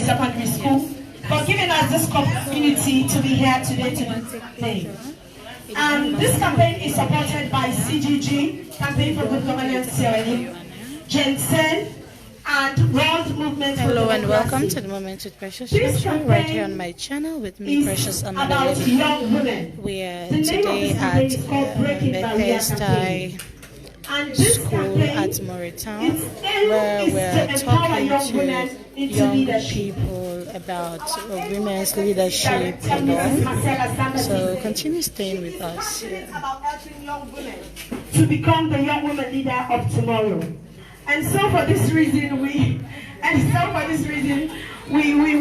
secondary school, for giving us this opportunity to be here today to do today. This campaign is supported by CGG, Campaign for Good Governance Sierra Leone, Jensen, and World Movement for Hello and Democracy. welcome to the Moment with Precious Metro, right here on my channel with me, Precious about young women. We are The name today of this at campaign is called Breaking Barrier Campaign. And this School campaign, at Freetown, its aim where is we're to empower talking young women to into young leadership. people about women's leadership and all. So continue staying with us. It's about helping young women to become the young woman leader of tomorrow. And so for this reason, we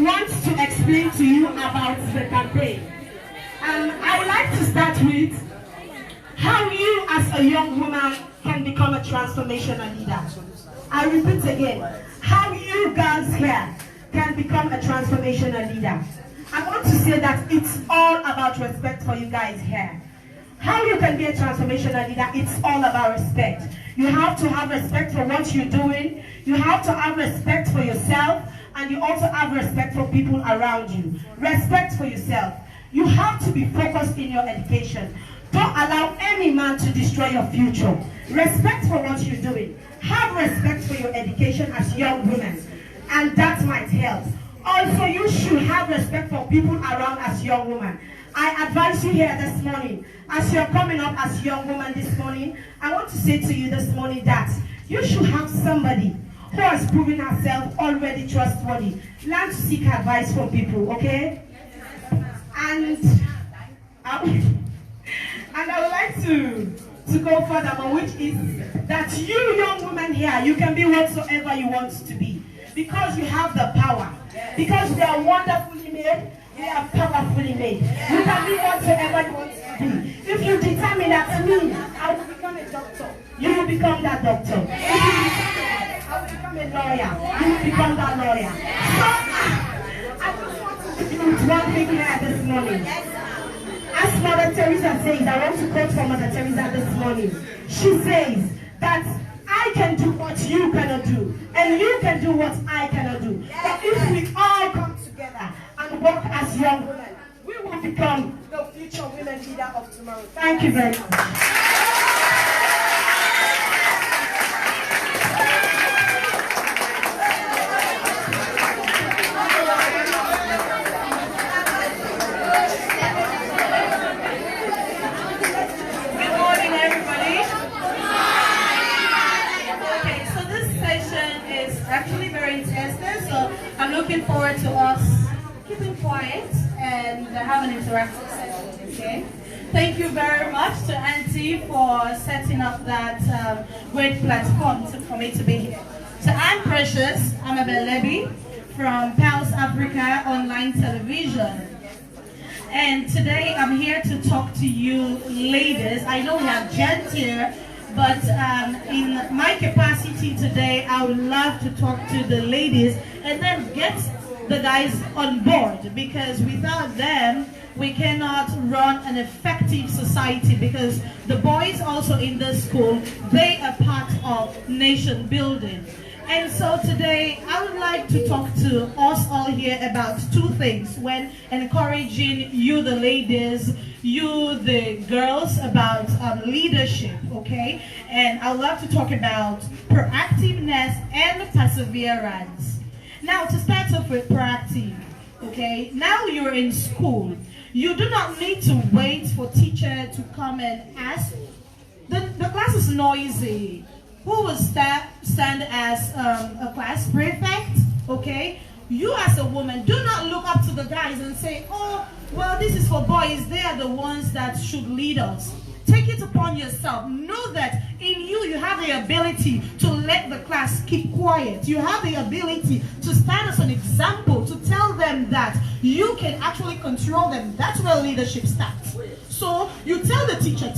want to explain to you about the campaign. I would like to start with how you as a young woman can become a transformational leader. I repeat again, how you girls here can become a transformational leader. I want to say that it's all about respect for you guys here. How you can be a transformational leader, it's all about respect. You have to have respect for what you're doing. You have to have respect for yourself, and you also have respect for people around you. Respect for yourself. You have to be focused in your education. Don't allow any man to destroy your future. Respect for what you're doing. Have respect for your education as young women, and that might help. Also, you should have respect for people around as young women. I advise you here this morning, as you're coming up as young woman this morning, I want to say to you this morning that you should have somebody who has proven herself already trustworthy. Learn to seek advice from people, okay? And I would like to go further, which is that you young women here, you can be whatsoever you want to be. Because you have the power. Because we are wonderfully made. We are powerfully made. You can be whatsoever you want to be. If you determine that me, I will become a doctor, you will become that doctor. If you I will become a lawyer, you will become that lawyer. So, I just want to give you one thing here this morning. As Mother Teresa says, I want to quote from Mother Teresa this morning. She says that I can do what you cannot do, and you can do what I cannot do. But if we all come together and work as young women, we will become the future women leader of tomorrow. Thank you very much. Actually very interesting, so I'm looking forward to us keeping quiet and having an interactive session, okay? Thank you very much to Auntie for setting up that great platform for me to be here. So I'm Precious, I'm a Levy from Pals Africa Online Television. And today I'm here to talk to you ladies. I know we have gents here, but in my capacity today, I would love to talk to the ladies and then get the guys on board, because without them, we cannot run an effective society, because the boys also in this school, they are part of nation building. And so today, I would like to talk to us all here about two things when encouraging you, the ladies, you, the girls, about leadership, okay? And I would love to talk about proactiveness and perseverance. Now, to start off with proactive, okay? Now you're in school. You do not need to wait for teacher to come and ask. The class is noisy. Who will stand as a class prefect, okay? You as a woman, do not look up to the guys and say, oh, well, this is for boys. They are the ones that should lead us. Take it upon yourself. Know that in you, you have the ability to let the class keep quiet. You have the ability to stand as an example, to tell them that you can actually control them. That's where leadership starts. So you tell the teacher,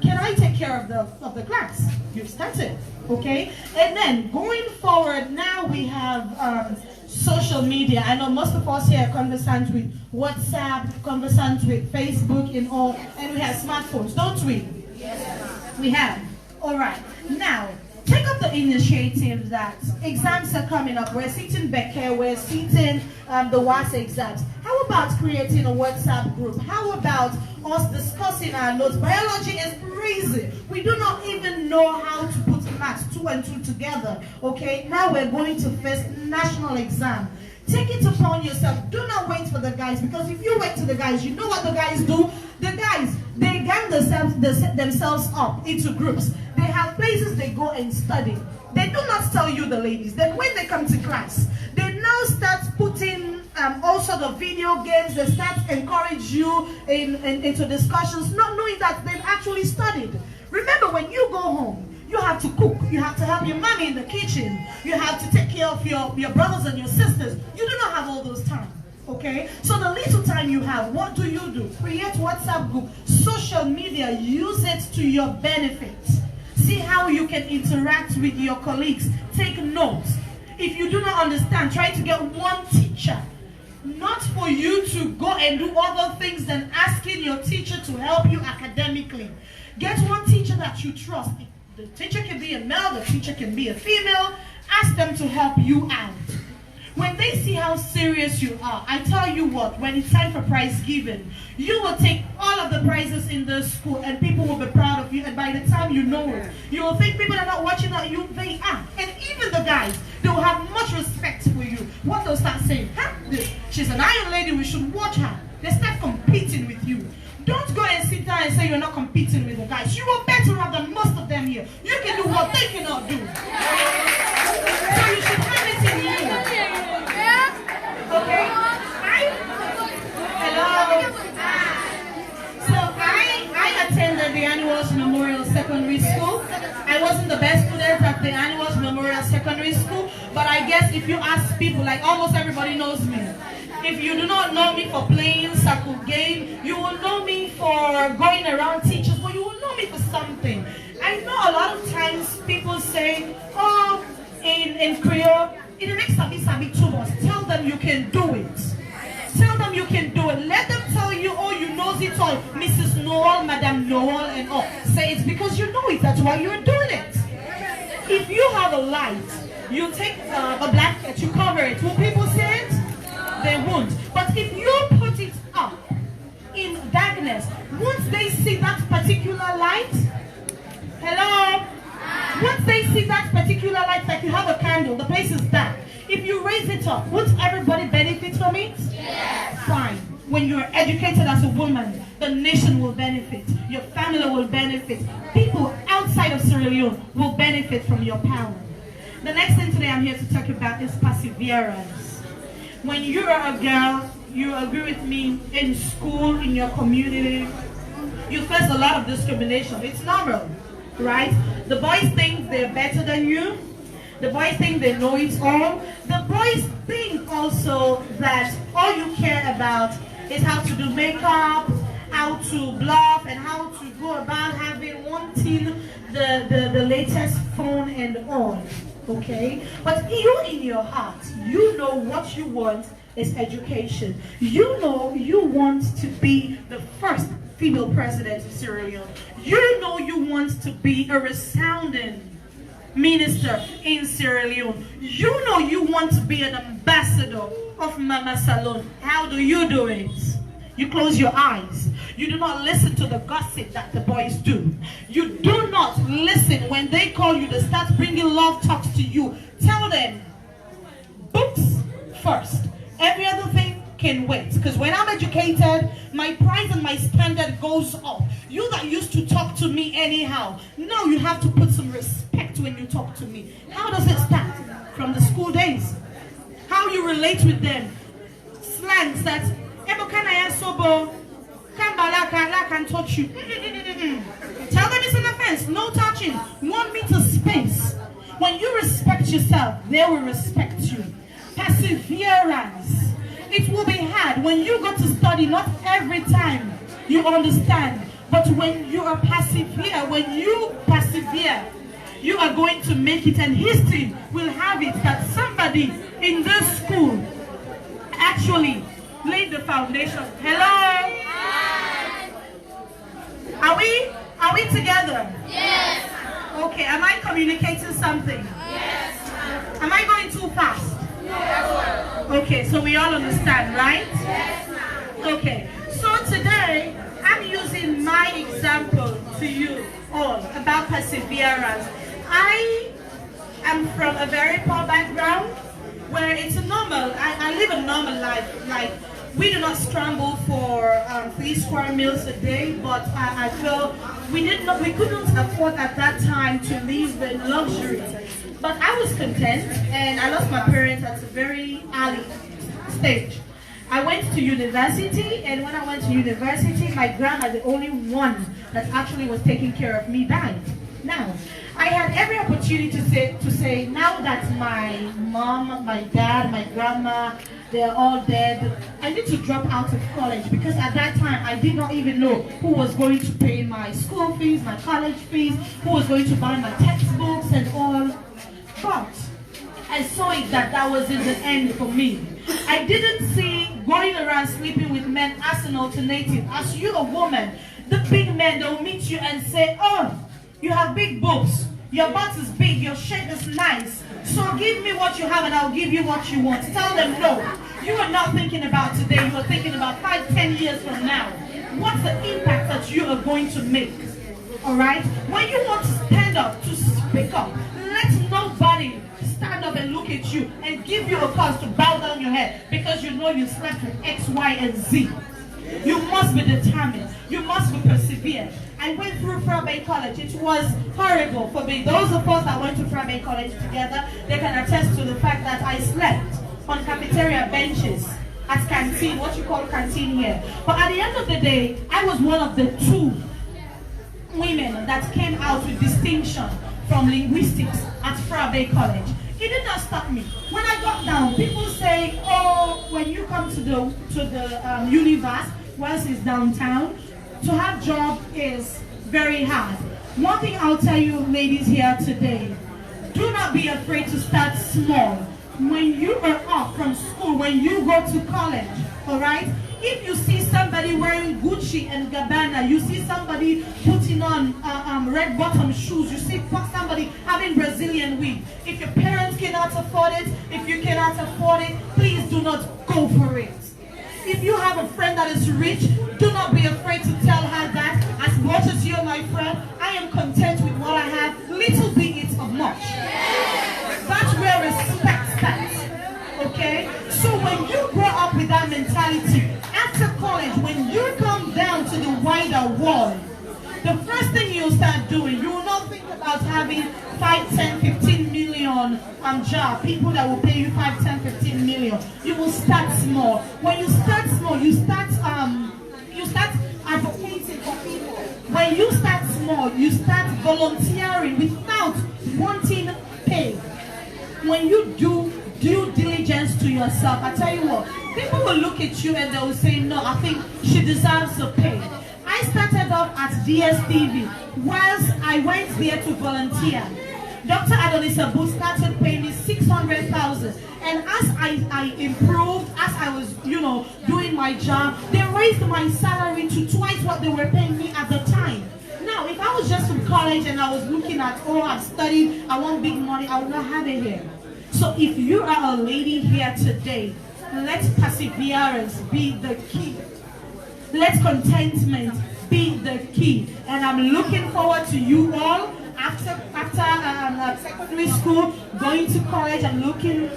can I take care of the class? You've started, okay? And then going forward, now we have social media. I know most of us here are conversant with WhatsApp, conversant with Facebook and all, and we have smartphones, don't we? Yes. We have. All right. Now, take up the initiative that exams are coming up. We're sitting back here, we're sitting the WAS exams. How about creating a WhatsApp group? How about us discussing our notes? Biology is crazy. We do not even know how to put maths 2 and 2 together. Okay, now we're going to face national exam. Take it upon yourself. Do not wait for the guys, because if you wait to the guys, you know what the guys do? The guys, they gang themselves up into groups. They have places they go and study. They do not tell you, the ladies. Then when they come to class, they now start putting all sorts of video games. They start encourage you into discussions, not knowing that they've actually studied. Remember, when you go home, you have to cook. You have to help your mommy in the kitchen. You have to take care of your brothers and your sisters. You do not have all those time. Okay? So the little time you have, what do? Create WhatsApp group, social media, use it to your benefit. See how you can interact with your colleagues. Take notes. If you do not understand, try to get one teacher. Not for you to go and do other things than asking your teacher to help you academically. Get one teacher that you trust. The teacher can be a male, the teacher can be a female. Ask them to help you out. When they see how serious you are, I tell you what, when it's time for prize giving, you will take all of the prizes in the school and people will be proud of you, and by the time you know it, you will think people are not watching at you, they are. And even the guys, they will have much respect for you. What they'll start saying, she's an iron lady, we should watch her. They start competing with you. Don't go and sit down and say you're not competing with the guys. You are better off than most of them here. You can do what they cannot do. So you should have it in you. Okay? Hello? So I attended the Annuals Memorial Secondary School. I wasn't the best student at the Annuals Memorial Secondary School, but I guess if you ask people, like almost everybody knows me. If you do not know me for playing circle game, you will know me for going around teachers, but you will know me for something. I know a lot of times people say, oh, in Creole, in the next sabi too much. Tell them you can do it. Tell them you can do it. Let them tell you, oh, you knows it all. Mrs. Noel, Madam Noel, and all. Say it's because you know it. That's why you're doing it. If you have a light, you take a blanket, you cover it. Will people see it? They won't. But if you put it up in darkness, once they see that particular light, hello? Once they see that particular light, like you have a candle, the place is dark. If you raise it up, won't everybody benefit from it? Yes. Fine. When you're educated as a woman, the nation will benefit. Your family will benefit. People outside of Sierra Leone will benefit from your power. The next thing today I'm here to talk about is perseverance. When you're a girl, you agree with me, in school, in your community, you face a lot of discrimination. It's normal, right? The boys think they're better than you. The boys think they know it all. The boys think also that all you care about is how to do makeup, how to bluff, and how to go about wanting the latest phone and all. Okay, but you in your heart, you know what you want is education. You know you want to be the first female president of Sierra Leone. You know you want to be a resounding minister in Sierra Leone. You know you want to be an ambassador of Mama Salon. How do you do it? You close your eyes. You do not listen to the gossip that the boys do. You do not listen when they call you to start bringing love talks to you. Tell them, books first. Every other thing can wait. Because when I'm educated, my price and my standard goes up. You that used to talk to me anyhow, now you have to put some respect when you talk to me. How does it start? From the school days. How you relate with them. Slangs that, can touch you. Tell them it's an offense. No touching. 1 meter space. When you respect yourself, they will respect you. Perseverance. It will be hard. When you go to study, not every time you understand. But when you are when you persevere, you are going to make it. And history will have it that somebody in this school actually laid the foundation. Hello? Are we together? Yes. Okay. Okay, am I communicating something? Yes. Am I going too fast? Yes. Okay, so we all understand, right? Yes. Okay, so today I'm using my example to you all about perseverance. I am from a very poor background where it's a normal, I live a normal life. Like, we do not scramble for 3 square meals a day, but I feel we couldn't afford at that time to live in luxury. But I was content, and I lost my parents at a very early stage. I went to university, and when I went to university, my grandma, the only one that actually was taking care of me, died. Now, I had every opportunity to say, now that my mom, my dad, my grandma, they're all dead, I need to drop out of college, because at that time I did not even know who was going to pay my school fees, my college fees, who was going to buy my textbooks and all. But I saw it that wasn't the end for me. I didn't see going around sleeping with men as an alternative. As you, a woman, the big men, they'll meet you and say, oh, you have big boobs, your butt is big, your shape is nice, so give me what you have and I'll give you what you want. Tell them no. You are not thinking about today, you are thinking about 5, 10 years from now. What's the impact that you are going to make? Alright? When you want to stand up, to speak up, let nobody stand up and look at you and give you a cause to bow down your head because you know you slept with X, Y, and Z. You must be determined. You must be persevered. I went through Freetown College. It was horrible for me. Those of us that went to Freetown College together, they can attest to the fact that I slept on cafeteria benches at canteen, what you call canteen here. But at the end of the day, I was one of the 2 women that came out with distinction from linguistics at Freetown College. It did not stop me. When I got down, people say, oh, when you come to the universe, once it's downtown, to have job is very hard. One thing I'll tell you ladies here today, do not be afraid to start small. When you are off from school, when you go to college, all right? If you see somebody wearing Gucci and Gabbana, you see somebody putting on red bottom shoes, you see somebody having Brazilian wig. If your parents cannot afford it, if you cannot afford it, please do not go for it. If you have a friend that is rich, do not be afraid to tell her that, as much as you're my friend, I am content with what I have, little be it of much. That's where respect starts. Okay? So when you grow up with that mentality, after college, when you come down to the wider world, the first thing you'll start doing, you will not think about having 5, 10, 15 million job, people that will pay you 5, 10, 15 million. You will start small. When you start small, you start advocating for people. When you start small, you start volunteering without wanting pay. When you do due diligence to yourself, I tell you what, people will look at you and they will say, no, I think she deserves the pay. I started off at DSTV. Whilst I went there to volunteer, Dr. Adonis Abu started paying me 600,000. And as I improved, as I was, doing my job, they raised my salary to twice what they were paying me at the time. Now, if I was just from college and I was looking at, oh, I've studied, I want big money, I would not have it here. So if you are a lady here today, let perseverance be the key. Let contentment be the key. And I'm looking forward to you all after secondary school, going to college. I'm looking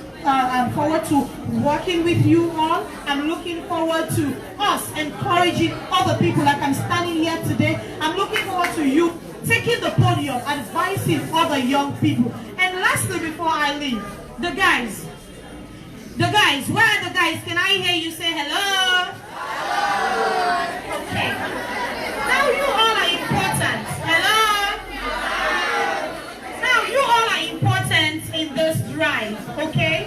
forward to working with you all. I'm looking forward to us encouraging other people like I'm standing here today. I'm looking forward to you taking the podium, advising other young people. And lastly, before I leave, the guys, where are the guys? Can I hear you say hello? Hello. Okay. Now you all are important. Hello? Now you all are important in this drive, okay?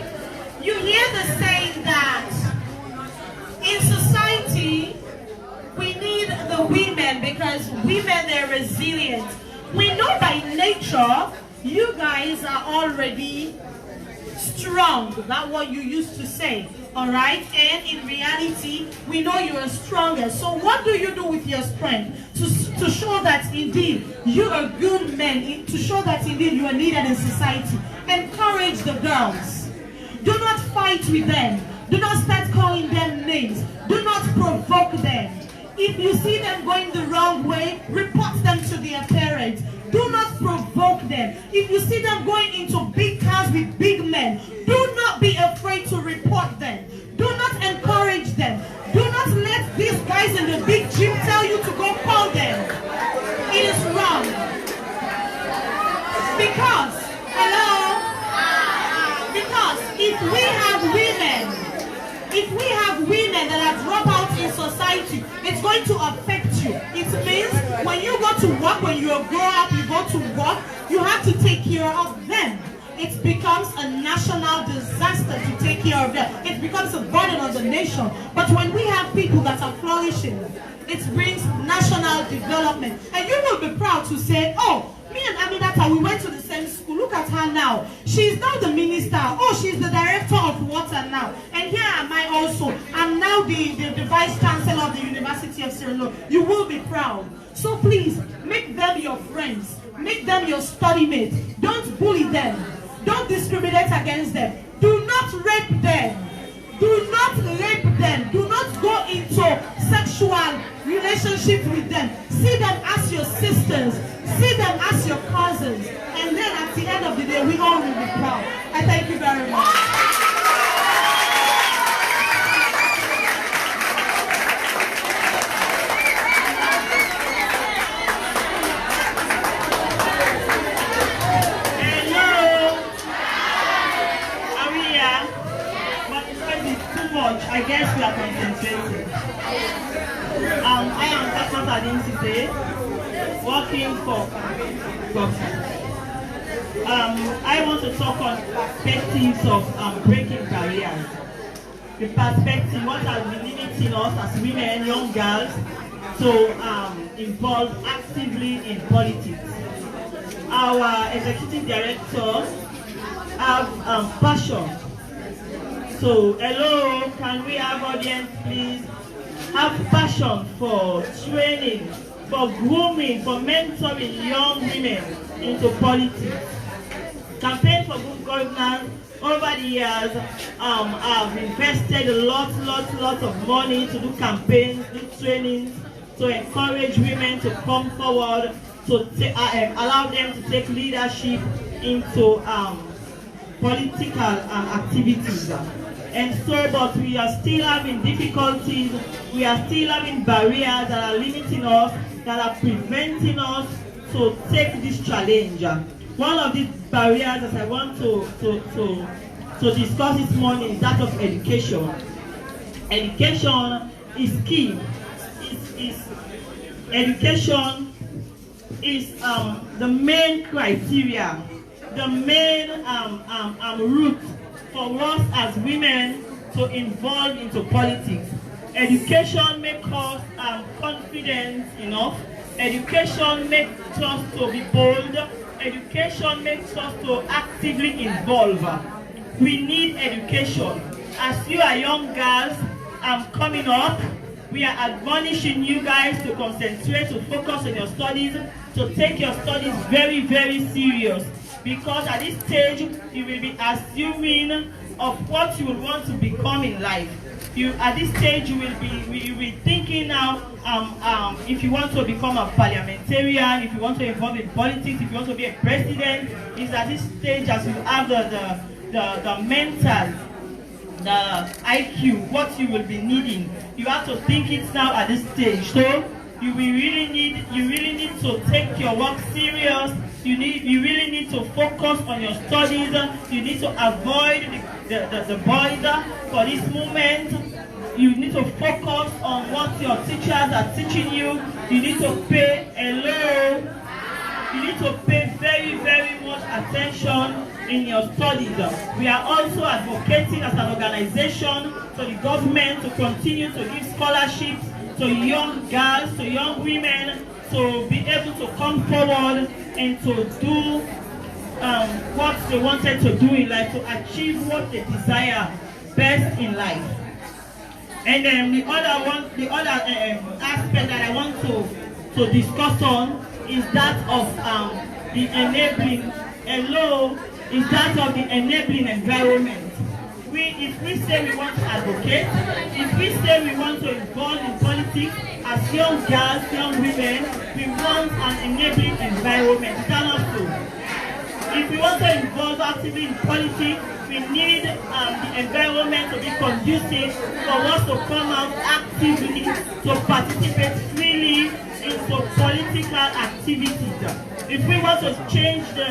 You hear the saying that in society, we need the women because women, they're resilient. We know by nature, you guys are already strong. That's what you used to say. Alright? And in reality, we know you are stronger. So what do you do with your strength? To show that indeed you are good men, to show that indeed you are needed in society. Encourage the girls. Do not fight with them. Do not start calling them names. Do not provoke them. If you see them going the wrong way, report them to their parents. Do not provoke them. If you see them going into big cars with big men, do not be afraid to report them. Do not encourage them. Do not let these guys in the big jeep tell you to go call them. It is wrong. Because, hello? Because if we have women that are drop out in society, it's going to affect you. It means when you go to work, when you grow up, you go to work, you have to take care of them. It becomes a national disaster to take care of them. It becomes a burden on the nation. But when we have people that are flourishing, it brings national development. And you will be proud to say, oh, me and Aminata, we went to the same school. Look at her now. She's now the minister. Oh, she's the director of water now. And here am I also. I'm now the vice chancellor of the University of Sierra Leone. You will be proud. So please, make them your friends. Make them your study mates. Don't bully them. Don't discriminate against them. Do not rape them. Do not rape them. Do not go into sexual relationship with them. See them as your sisters. See them as your cousins. And then at the end of the day, we all will be proud. I thank you very much. I guess we are concentrating. I am Takmat Adinsite, working for I want to talk on perspectives of breaking barriers. The perspective, what has been limiting us as women, young girls, to involve actively in politics. Our executive directors have passion. So, hello, can we have audience please? Have passion for training, for grooming, for mentoring young women into politics. Campaign for good governance. Over the years, I've invested a lot of money to do campaigns, do trainings, to encourage women to come forward, to allow them to take leadership into political activities. And so, but we are still having difficulties, we are still having barriers that are limiting us, that are preventing us to take this challenge. One of these barriers that I want to discuss this morning is that of education. Education is key. Education is the main criteria, the main route for us as women to involve into politics. Education makes us confident enough. Education makes us to be bold. Education makes us to actively involve. We need education. As you are young girls coming up, we are admonishing you guys to concentrate, to focus on your studies, to take your studies very, very serious. Because at this stage, you will be assuming of what you will want to become in life. At this stage, you will be thinking now, if you want to become a parliamentarian, if you want to involve in politics, if you want to be a president, is at this stage as you have the mental, the IQ, what you will be needing. You have to think it now at this stage. So you really need to take your work serious. You really need to focus on your studies. You need to avoid the boys for this moment. You need to focus on what your teachers are teaching you. You need to pay You need to pay very, very much attention in your studies. We are also advocating as an organization for the government to continue to give scholarships to young girls, to young women, to be able to come forward and to do what they wanted to do in life, to achieve what they desire best in life. And then the other aspect that I want to discuss on is that of the enabling. Is that of the enabling environment. If we say we want to advocate, if we say we want to involve in politics as young girls, young women, we want an enabling environment. Is that not so? If we want to involve actively in politics, we need the environment to be conducive for us to come out actively, to participate freely into political activities. If we want to change the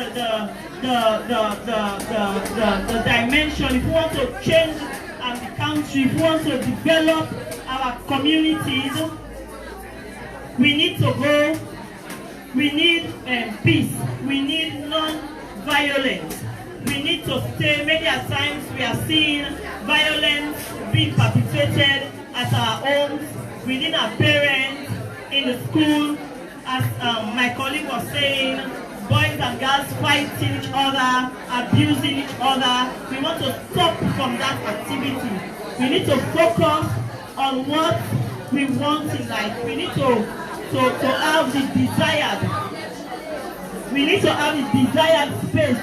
dimension, if we want to change the country, if we want to develop our communities, we need to go, we need peace, we need non-violence. We need to stay. Many a times we are seeing violence being perpetrated at our homes, within our parents, in the school. As my colleague was saying, boys and girls fighting each other, abusing each other. We want to stop from that activity. We need to focus on what we want in life. We need to have the desired. We need to have the desired space.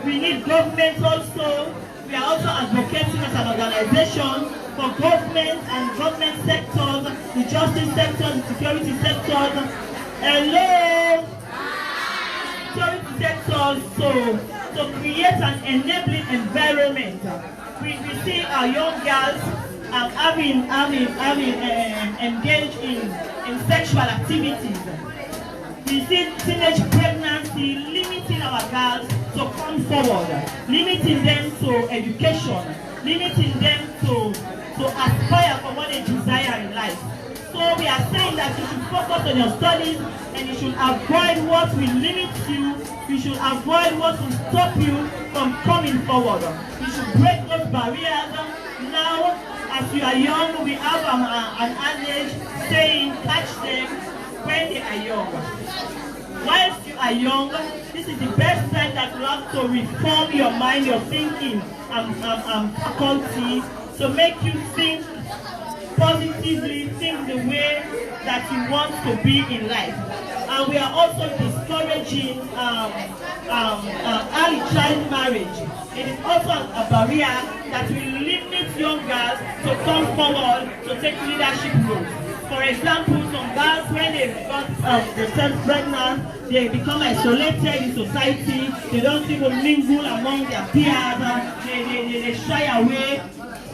We need government also. We are also advocating as an organization for government and government sectors, the justice sector, the security sectors. Hello! Security sectors to create an enabling environment. We see our young girls having engaged in sexual activities. We see teenage pregnancy limiting our girls to come forward, limiting them to education, limiting them to aspire for what they desire in life. So we are saying that you should focus on your studies and you should avoid what will limit you. You should avoid what will stop you from coming forward. You should break those barriers. Now, as you are young, we have an adage saying, catch them when they are young. Whilst you are young, this is the best time that you have to reform your mind, your thinking, and faculty to make you think positively, think the way that you want to be in life. And we are also discouraging early child marriage. It is also a barrier that will limit young girls to come forward to take leadership roles. For example, some girls, when they got themselves pregnant, they become isolated in society. They don't even mingle among their peers. They shy away.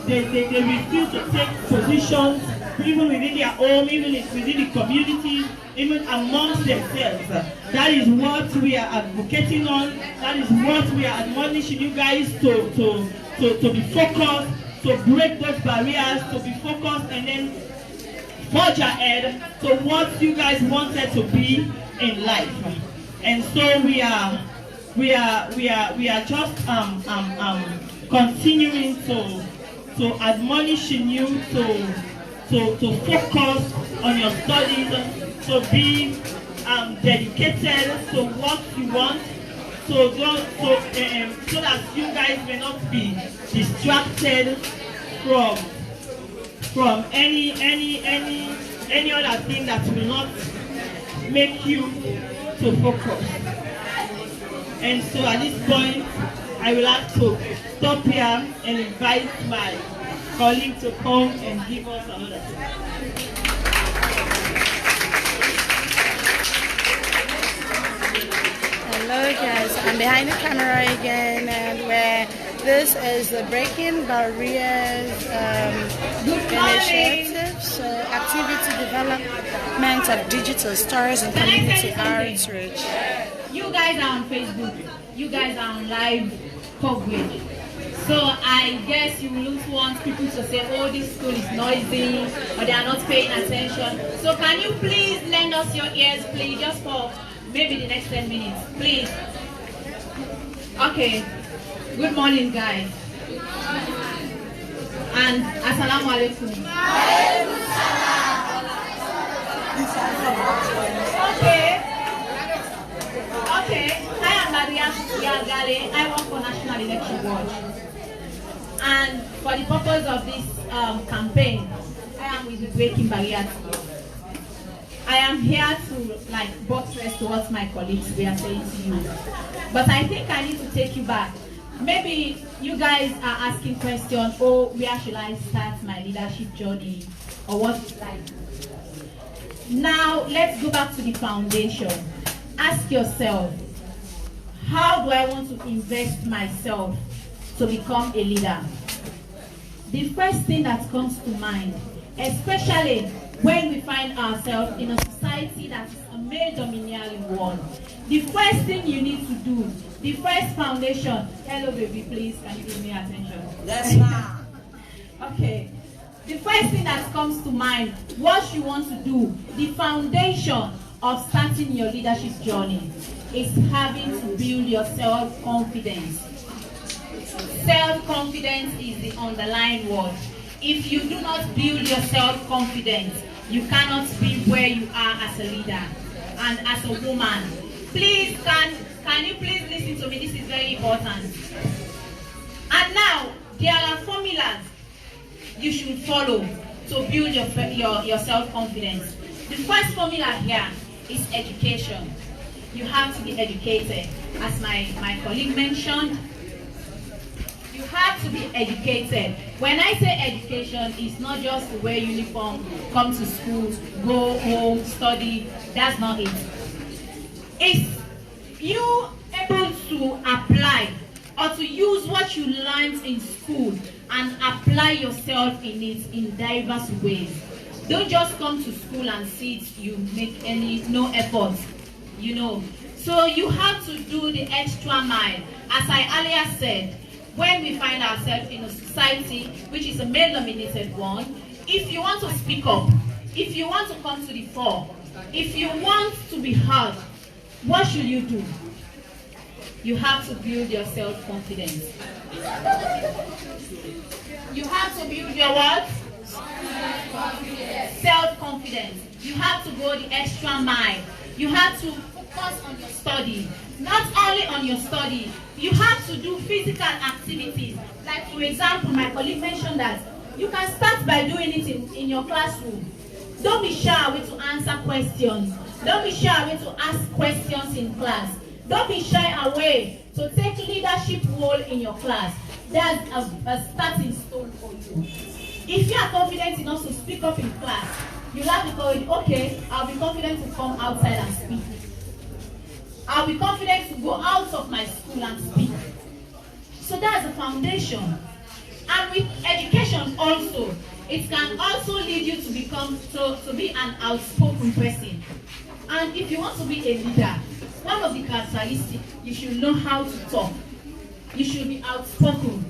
They refuse to take positions, even within their home, even within the community, even amongst themselves. That is what we are advocating on. That is what we are admonishing you guys to be focused, to break those barriers, to be focused, and then forge ahead to what you guys wanted to be in life. And so we are just continuing to admonishing you to focus on your studies, to be dedicated to what you want, so that you guys may not be distracted from any other thing that will not make you to focus. And so at this point, I will have to stop here and invite my colleague to come and give us another thing. Hello guys, I'm behind the camera again, and where this is the Breaking Barriers initiative, so activity development of digital stars and community outreach. You guys are on Facebook, you guys are on live coverage. So I guess you will want people to say, oh, this school is noisy, or they are not paying attention. So can you please lend us your ears, please, just for maybe the next 10 minutes, please. Okay. Good morning, guys. And assalamu alaikum. Okay. I am Maria Yagale. I work for National Election Board. And for the purpose of this campaign, I am with the Breaking Barriers. I am here to buttress to what my colleagues were saying to you. But I think I need to take you back. Maybe you guys are asking questions, oh, where should I start my leadership journey? Or what it's like? Now, let's go back to the foundation. Ask yourself, how do I want to invest myself to become a leader? The first thing that comes to mind, especially when we find ourselves in a society that is a male domineering one, the first thing you need to do, the first foundation, hello baby, please, can you give me attention? Yes, ma'am. Okay. The first thing that comes to mind, what you want to do, the foundation of starting your leadership journey is having to build your self-confidence. Self-confidence is the underlying word. If you do not build your self-confidence, you cannot be where you are as a leader and as a woman. Please, can you please listen to me? This is very important. And now, there are formulas you should follow to build your self-confidence. The first formula here is education. You have to be educated. As my colleague mentioned, you have to be educated. When I say education, it's not just to wear uniform, come to school, go home, study. That's not it. It's you able to apply or to use what you learned in school and apply yourself in it in diverse ways. Don't just come to school and sit, you make no effort, you know. So you have to do the extra mile. As I earlier said, when we find ourselves in a society which is a male-dominated one, if you want to speak up, if you want to come to the fore, if you want to be heard, what should you do? You have to build your self-confidence. You have to build your what? Self-confidence. You have to go the extra mile. You have to focus on your study. Not only on your study, you have to do physical activities. Like for example, my colleague mentioned that you can start by doing it in your classroom. Don't be shy away to answer questions. Don't be shy away to ask questions in class. Don't be shy away to take leadership role in your class. That's a starting stone for you. If you are confident enough to speak up in class, you have to go, okay, I'll be confident to come outside and speak. I'll be confident to go out of my school and speak. So that's the foundation. And with education also, it can also lead you to become, to be an outspoken person. And if you want to be a leader, one of the characteristics, you should know how to talk. You should be outspoken.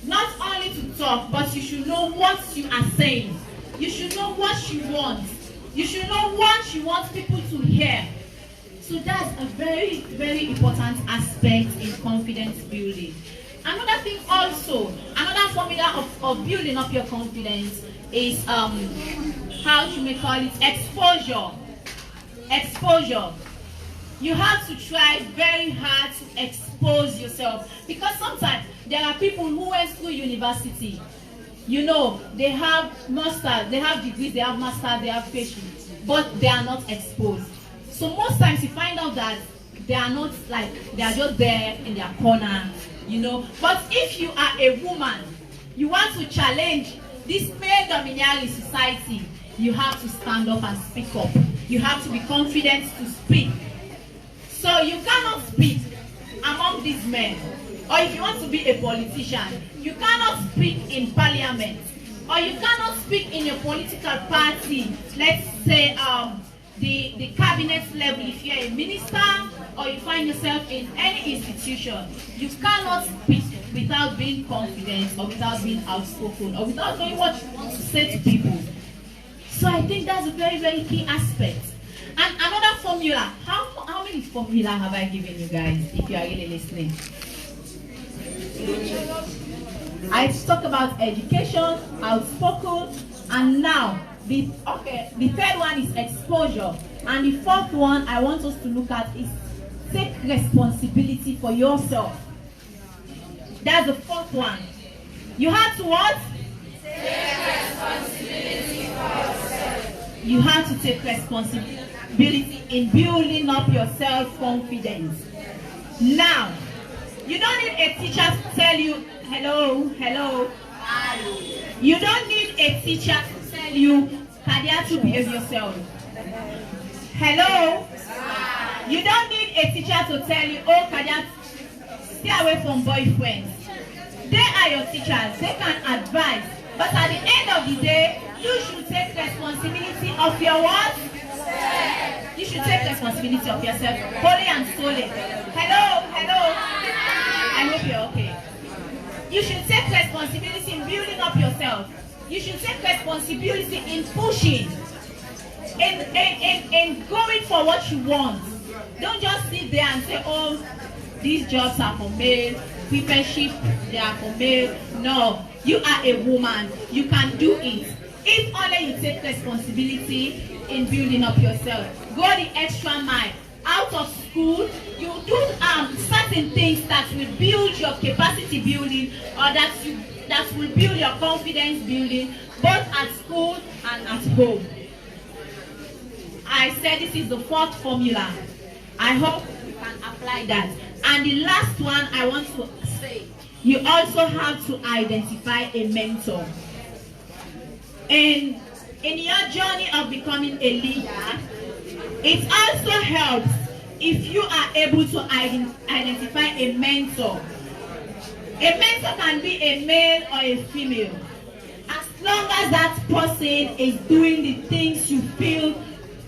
Not only to talk, but you should know what you are saying. You should know what you want. You should know what you want people to hear. So that's a very, very important aspect in confidence building. Another thing also, another formula of building up your confidence is, how you may call it, exposure. Exposure. You have to try very hard to expose yourself, because sometimes there are people who went through university. You know, they have masters, they have degrees, they have masters, they have PhD, but they are not exposed. So most times you find out that they are not, like, they are just there in their corner, you know. But if you are a woman, you want to challenge this male domineering society, you have to stand up and speak up. You have to be confident to speak. So you cannot speak among these men. Or if you want to be a politician, you cannot speak in parliament. Or you cannot speak in your political party. Let's say the cabinet level. If you're a minister or you find yourself in any institution, you cannot speak without being confident or without being outspoken or without knowing what you want to say to people. So I think that's a very, very key aspect. And another formula, how many formula have I given you guys, if you are really listening? I talked about education, outspoken, and now the third one is exposure, and the fourth one I want us to look at is take responsibility for yourself. That's the fourth one. You have to what? Take responsibility for yourself. You have to take responsibility in building up your self-confidence. Now, you don't need a teacher to tell you, hello, hello. You don't need a teacher to tell you, Kadia, to behave yourself. Hello. You don't need a teacher to tell you, oh, Kadia, stay away from boyfriends. They are your teachers. They can advise. But at the end of the day, you should take responsibility of your what? You should take responsibility of yourself, wholly and solely. Hello, hello. I hope you're okay. You should take responsibility in building up yourself. You should take responsibility in pushing, in going for what you want. Don't just sit there and say, oh, these jobs are for male, peopleship, they are for male. No, you are a woman. You can do it. If only you take responsibility in building up yourself. Go the extra mile. Out of school, you do certain things that will build your capacity building, or that will build your confidence building, both at school and at home. I said this is the fourth formula. I hope you can apply that. And the last one I want to say, you also have to identify a mentor. In your journey of becoming a leader, it also helps if you are able to identify a mentor. A mentor can be a male or a female. As long as that person is doing the things you feel,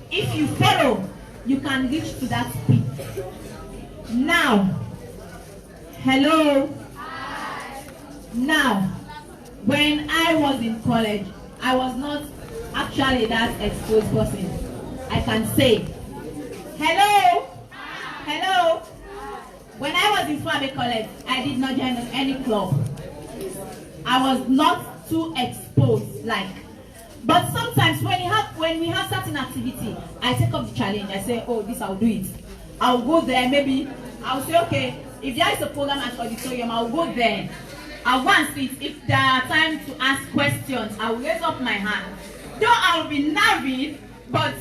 if you follow, you can reach to that peak. Now, hello. Now, when I was in college, I was not actually that exposed person. I can say, hello, hello. When I was in Fabe College, I did not join any club. I was not too exposed, like. But sometimes when we have certain activity, I take up the challenge. I say, oh, this I'll do it. I'll go there. Maybe I'll say, okay, if there is a program at auditorium, I'll go there. I'll go and sit. If there are time to ask questions, I will raise up my hand. Though I will be nervous, but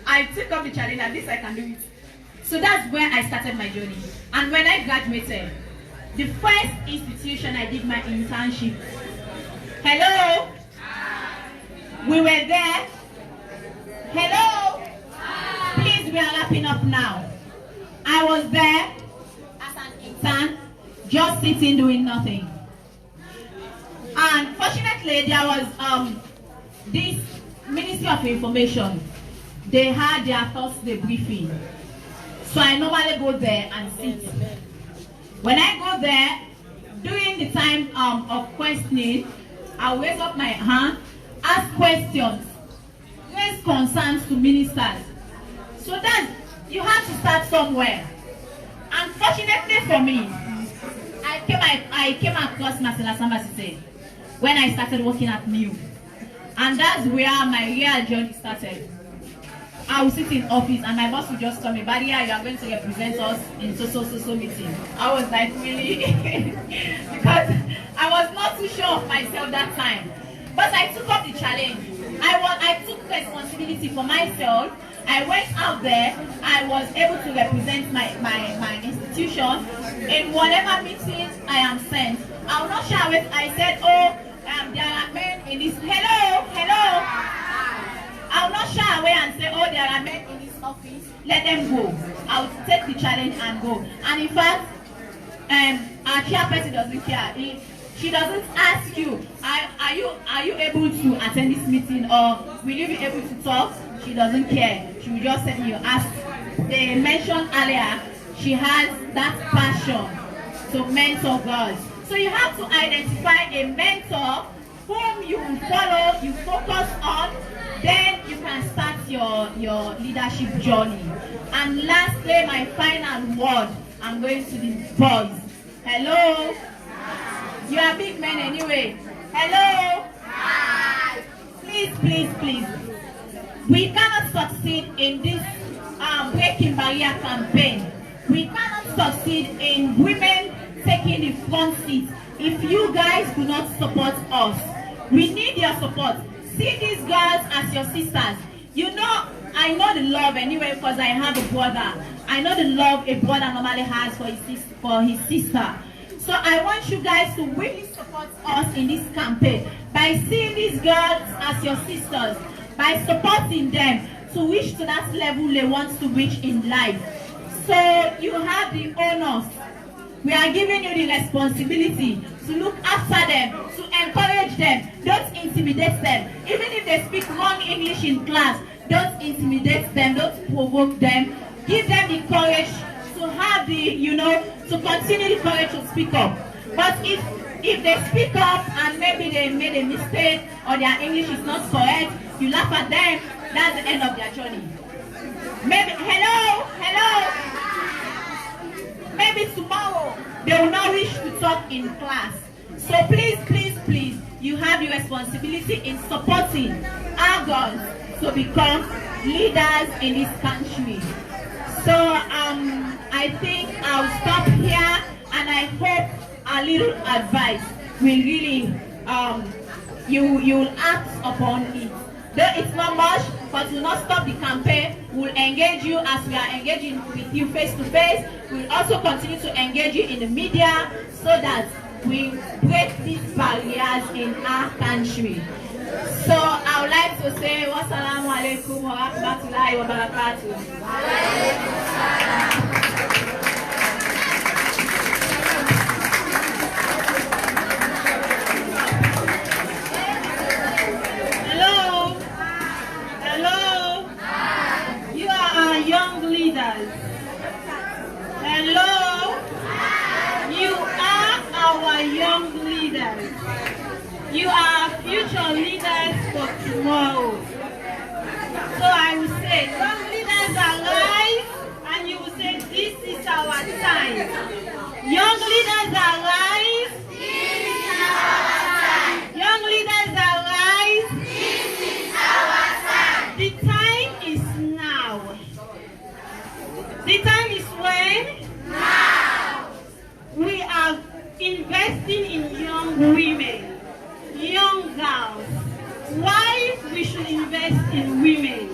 I take up the challenge and this I can do it. So that's where I started my journey. And when I graduated, the first institution I did my internship. Hello? We were there. Hello? Please, we are wrapping up now. I was there as an intern, just sitting doing nothing. And fortunately, there was this Ministry of Information. They had their Thursday briefing. So I normally go there and sit. When I go there, during the time of questioning, I raise up my hand, ask questions, raise concerns to ministers. So that you have to start somewhere. Unfortunately for me, I came across Marcela Sambasite when I started working at New. And that's where my real journey started. I will sit in office and my boss will just tell me, Badia, you are going to represent us in so meeting. I was like, really? Because I was not too sure of myself that time. But I took up the challenge. I took responsibility for myself. I went out there. I was able to represent my institution in whatever meeting I am sent. I will not share with. I said, oh, there are men in this. Hello. I will not shy away and say, oh, there are men in this office. Let them go. I will take the challenge and go. And in fact, our chairperson doesn't care. She doesn't ask you, are you able to attend this meeting or will you be able to talk? She doesn't care. She will just send you. As they mentioned earlier, she has that passion to mentor girls. So you have to identify a mentor whom you will follow, you focus on, then you can start your leadership journey. And lastly, my final word, I'm going to the boys. Hello? You are big men anyway. Hello? Please. We cannot succeed in this breaking barrier campaign We cannot succeed in women taking the front seat if you guys do not support us. We need your support. See these girls as your sisters. You know, I know the love anyway because I have a brother. I know the love a brother normally has for his sister. So I want you guys to really support us in this campaign by seeing these girls as your sisters, by supporting them to reach to that level they want to reach in life. So you have the honors. We are giving you the responsibility to look after them, to encourage them. Don't intimidate them. Even if they speak wrong English in class, don't intimidate them, don't provoke them. Give them the courage to have the, to continue the courage to speak up. But if they speak up and maybe they made a mistake or their English is not correct, you laugh at them, that's the end of their journey. Maybe, hello, maybe tomorrow they will not wish to talk in class. So please, you have the responsibility in supporting our girls to become leaders in this country. So I think I'll stop here, and I hope a little advice will really you'll act upon it. Though it's not much, but will not stop the campaign. We'll engage you as we are engaging with you face to face. We'll also continue to engage you in the media so that we break these barriers in our country. So I would like to say, wassalamu alaikum wa rahmatullahi wa barakatuh. Young leaders. Hello? You are our young leaders. You are future leaders for tomorrow. So I will say, young leaders arise, and you will say, this is our time. Young leaders arise. This is our time. Young leaders arise. This is our time. The time is now. The time is when? Now. We are investing in young women, young girls. Why we should invest in women?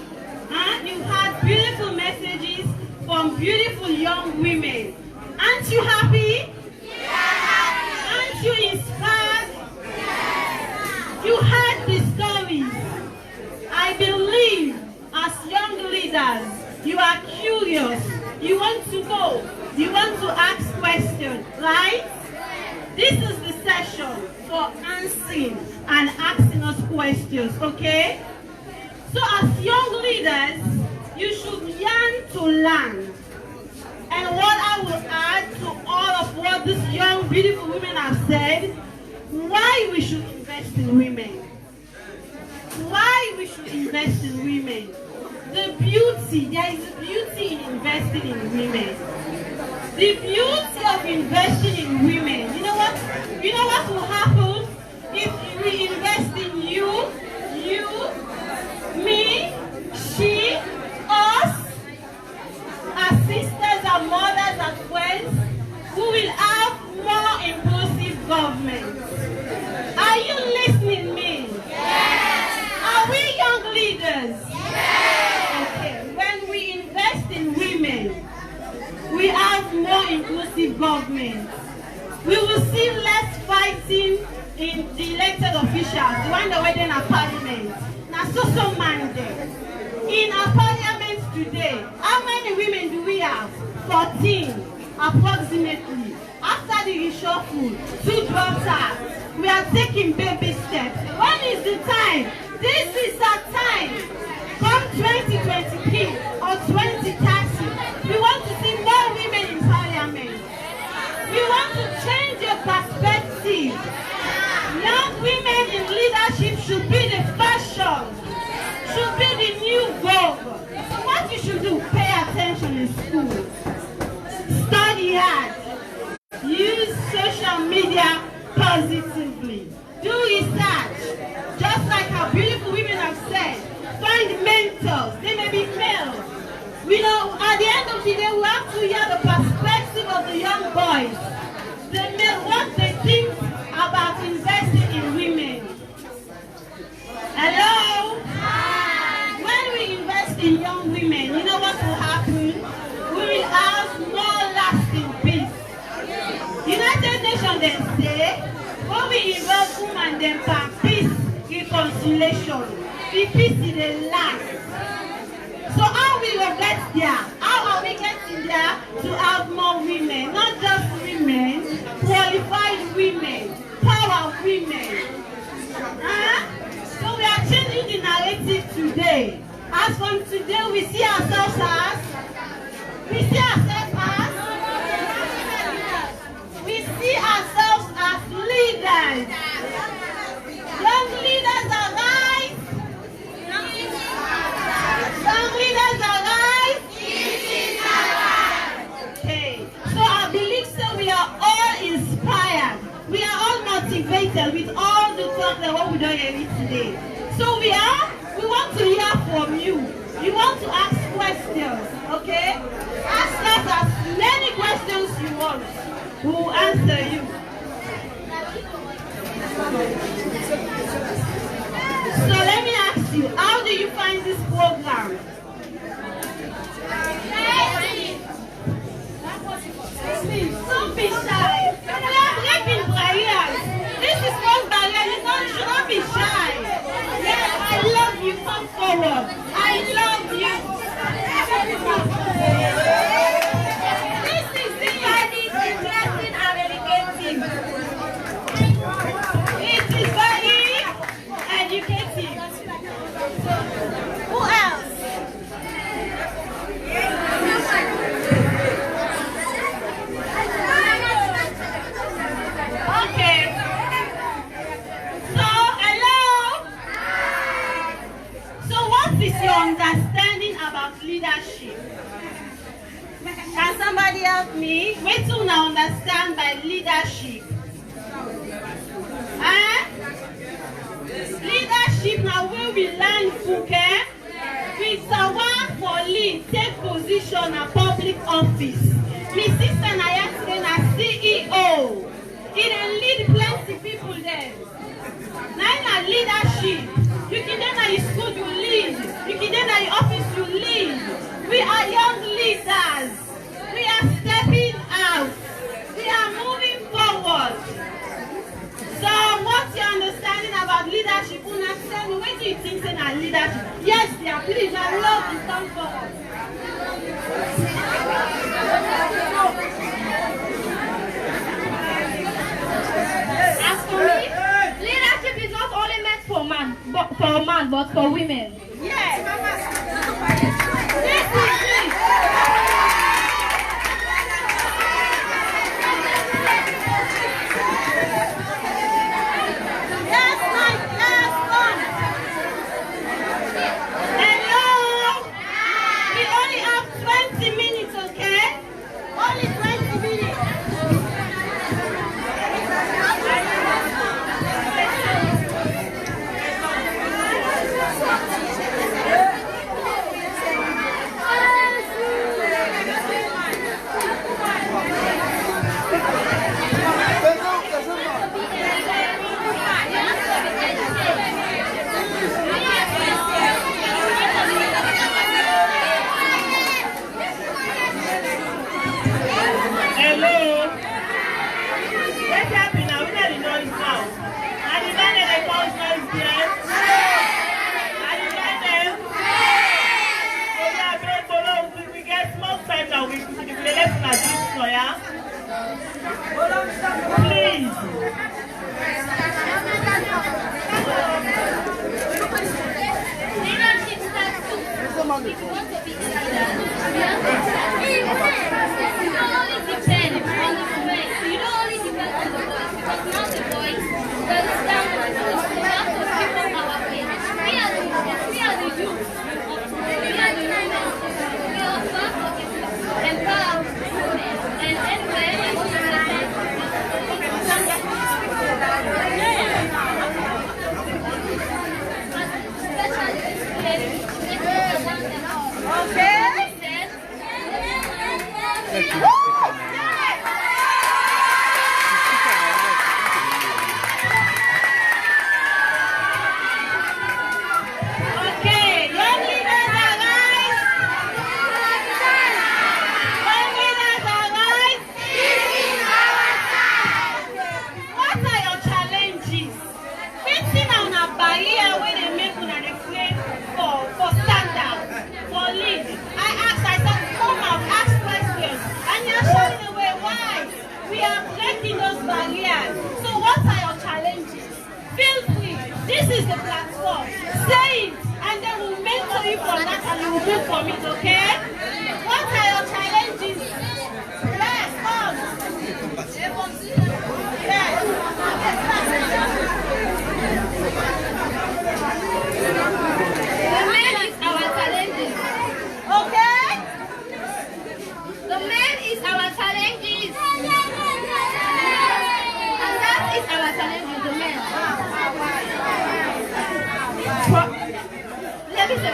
You have beautiful messages from beautiful young women. Aren't you happy? Yes. Aren't you inspired? Yes. You heard the stories. I believe as young leaders, you are curious. You want to know. You want to ask questions, right? This is the session for answering and asking us questions, okay? So as young leaders, you should yearn to learn. And what I will add to all of what these young, beautiful women have said, why we should invest in women. Why we should invest in women. The beauty, there is a beauty in investing in women. The beauty of investing in women. You know what will happen if we invest in you, me, she, us, as sisters and mothers and friends, who will have more inclusive government. Are you listening to me? Yes. Are we young leaders? Yes. Okay. When we invest in women, we have more inclusive government. We will see less fighting in the elected officials, the one that were in our parliament. Now, so minded. In our parliament today, how many women do we have? 14, approximately. After the reshuffle, 2 dropped out. We are taking baby steps. When is the time? This is our time. Come 2023 or 2030, we want to see more women in parliament. We want to change your perspective. Young women in leadership should be the fashion, should be the new vogue. So what you should do, pay attention in school, study hard, use social media positively, do research, just like our beautiful women have said, find mentors, they may be male. At the end of the day, we have to hear the perspective the young boys, what they think about investing in women. Hello? When we invest in young women, you know what will happen? We will have more lasting peace. United Nations they say, when we involve women, then for peace, reconciliation, the peace is the last. So how will we get there? How are we getting there to have more women? Not just women, qualified women, power women. So we are changing the narrative today. As from today, we see ourselves as leaders. Young leaders are right. Young leaders are right. Okay. So I believe so we are all inspired. We are all motivated with all the talk that what we done here today. So we want to hear from you. You want to ask questions, okay? Ask us as many questions you want. We will answer you. So let me ask you, how do you find this program? Don't be shy. We are breaking barriers. This is one barrier. You should not be shy. Yes, I love you. Come forward. I love you. This is the very interesting and educative. It is very educative. Who else? Okay. So, hello. So, what is your understanding about leadership? Can somebody help me? What do you understand by leadership? Leadership now where we learn okay? With the work for lead, take position at public office. My sister na yesterday na CEO. It will lead plenty people there. Now leadership. You can then at your school you lead. You can then at your office you lead. We are young leaders. We are stepping out. We are moving forward. So what's your understanding about leadership? Una tell me, what do you think about leadership? Yes, dear, please, I love to come forward. As for me, leadership is not only meant for a man, but for women. Yes. This is it. Hello? We only have 20 minutes, okay? Only 20 minutes.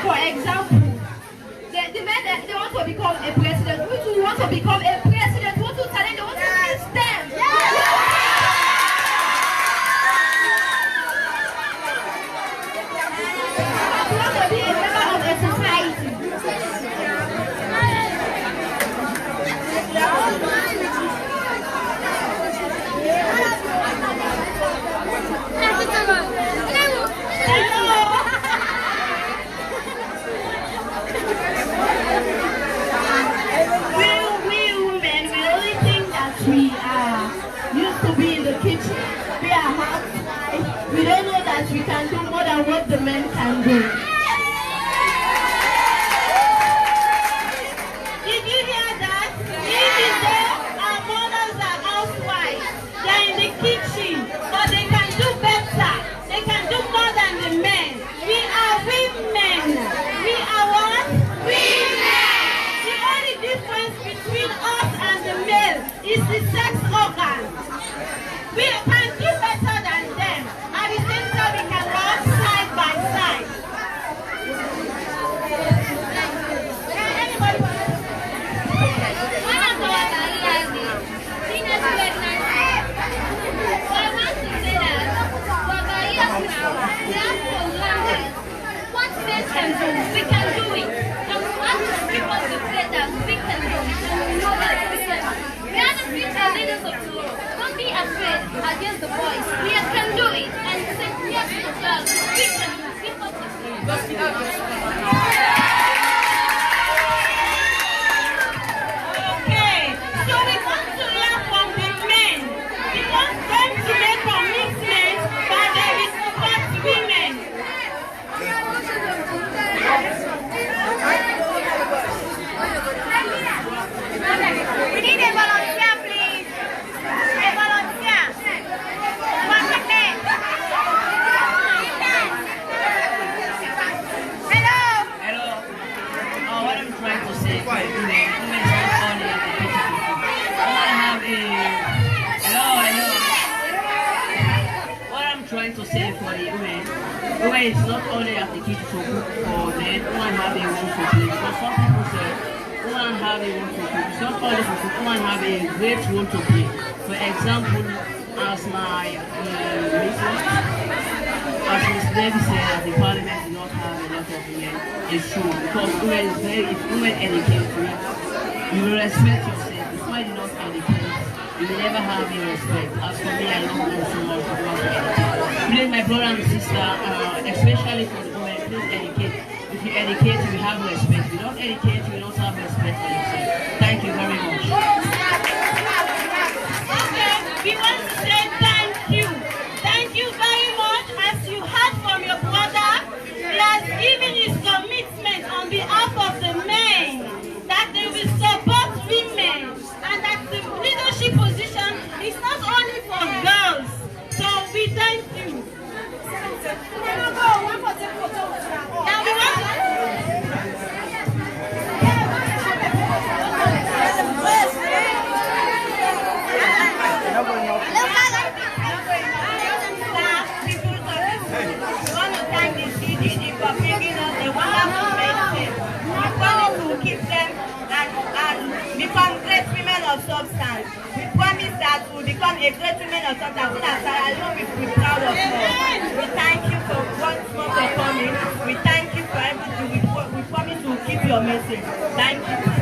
for example, the men that they want to become a president, which who want to become a president, want to challenge, they want to teach them. You want to be a member of a society. We are used to be in the kitchen, we are housewives, we don't know that we can do more than what the men can do. Did you hear that? Even though our mothers are housewives, they are in the kitchen, but they can do better. They can do more than the men. We are women. We are what? Women. The only difference between us and the male is the sex organ. We can do better than them. At the same time, we can work side by side. Anybody? One of our careers is pregnancy. So I want to say that for careers now, we have to learn that what men can do, we can do it. And we have to keep us the faith that we can do it. And we know that we can. We are the future leaders of tomorrow. Don't be afraid against the boys. We can do it. And say yes to the girls. We can keep us the faith. Okay, so we want to learn from the men. We want them to make commitments, but they will support women. We need a volunteer, please. A volunteer. One minute. Hello. Hello. What I'm trying to say for the women is not only at the kitchen. I have a hello. What I'm trying to say for the women is not only at the kitchen to cook for men. Women have a role to play. Because some people say women have a role to play. It's not only for cook. Women have a great role to play. For example, as my as Ms. Davis said, the parliament do not have a lot of women. It's true, because women is if women educate you will respect yourself. If women do not educate, you will never have any respect. As for me, I don't know so much about educate. Please, my brother and sister, especially for the women, please educate. If you educate, you will have respect. If you don't educate, you will not have respect for yourself. Thank you very much. Okay, we want to say thank you. Thank you very much. As you heard from your brother, he has given his commitment on behalf of the men that they will support women and that the leadership position is not only for girls. So we thank you. Now we want become great women of substance. We promise that we'll become a great women of substance so that Sarah Leone will be proud of us. We thank you for coming. We thank you for everything. We promise to keep your message. Thank you.